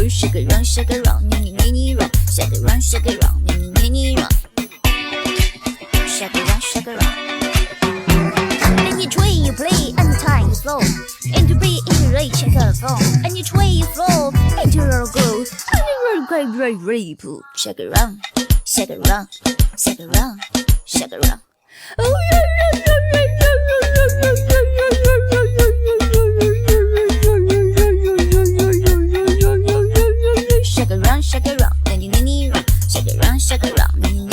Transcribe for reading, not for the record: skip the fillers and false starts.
Shake it round, shake it round, ni ni ni round. Shake it round, shake it round, ni ni ni round. Shake it round, shake it round. And each way you play, and the time you slow. Into B, into Ray, check her phone. And each way you flow, into your go. And you great, great, great poo. Shake it round, shake it round, shake it round, shake it round. Oh yeah, yeah, yeah, yeah, yeah, yeah, yeah, yeah, Shake it round, shake it round, ni ni ni round. Shake it round, shake it round, ni ni